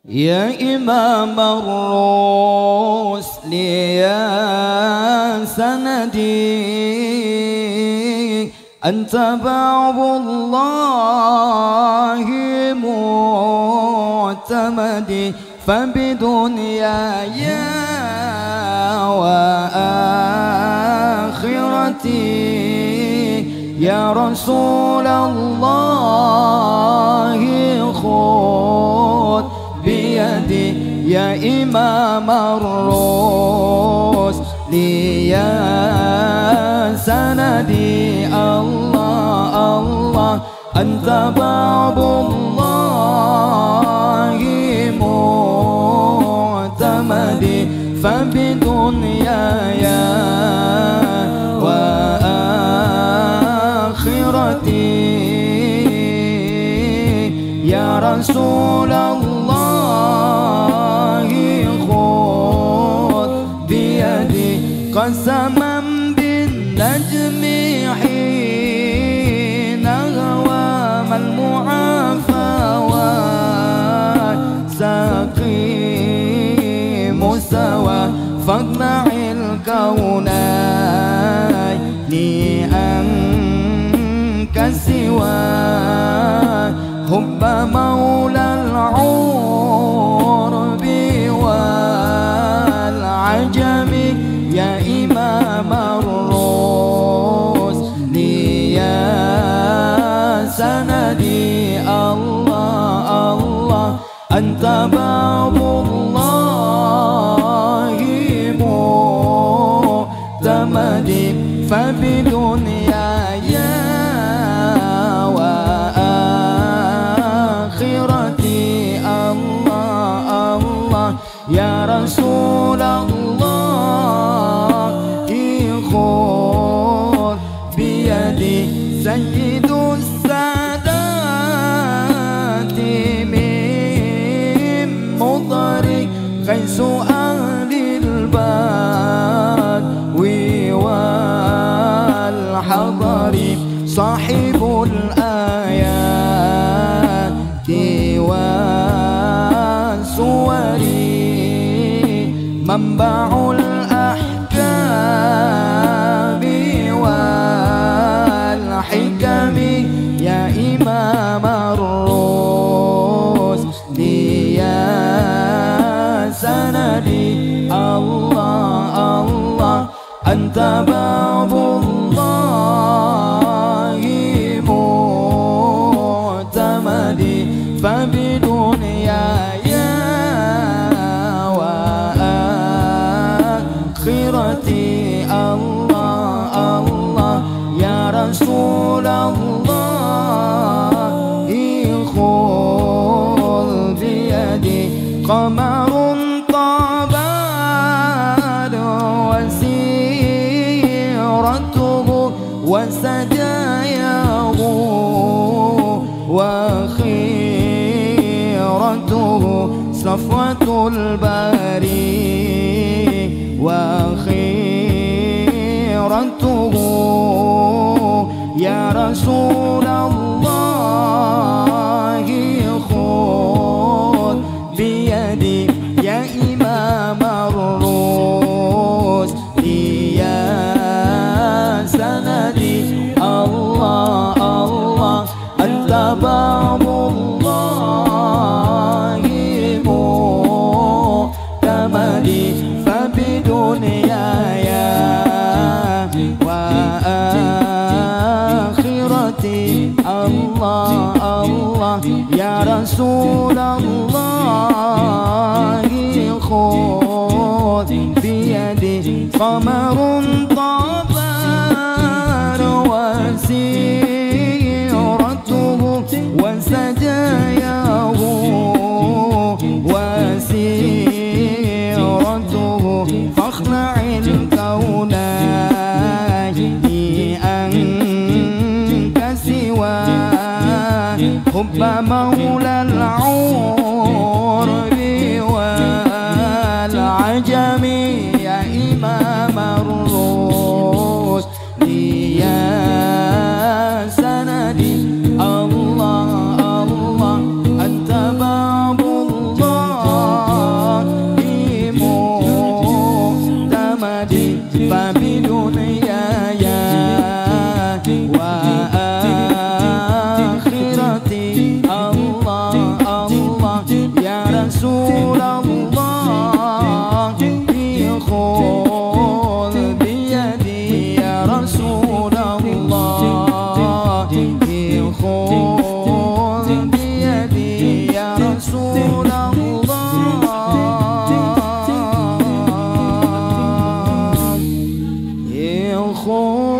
يا إمام الرسل يا سندي أنت باب الله معتمدي فبدنياي وآخرتي يا رسول الله خذ بيدي يا إمام الرسل يا سندي الله الله أنت باب الله معتمدي فبدنياي وآخرتي يا رسول الله خذ بيدي قسما بالنجم حين هوى ما المعافى وسقيم سوى فاقنع الكونين أنك سوى حب مولى العرب والعجم يا إمام الرسل يا سندي الله الله أنت باب الله معتمدي فبدنياي وآخرتي الله الله يا رسول الله خذ بيدي سيد السادات من مطر غيث أهل البدو والحضر صاحب الآيات والصور منبع الأحكام والحكم يا إمام الرسل يا سندي الله الله أنت باب الله معتمدي فبدنياي وآخرتي الله الله يا رسول الله خذ بيدي قمر طاب وسيرته وسجاياه وخيرته صفوة البري وخيرته يا رسول الله خذ بيدي يا إمام الرسل يا سندي الله الله أنت باب الله معتمدي فبدنياي وآخرتي الله الله يا رسول الله خذ بيدي قمر طاب وسيرته وسجاياه وسيرته فاخلع الكونين أنك سوى حب مولى العرب والعجم يا إمام خذ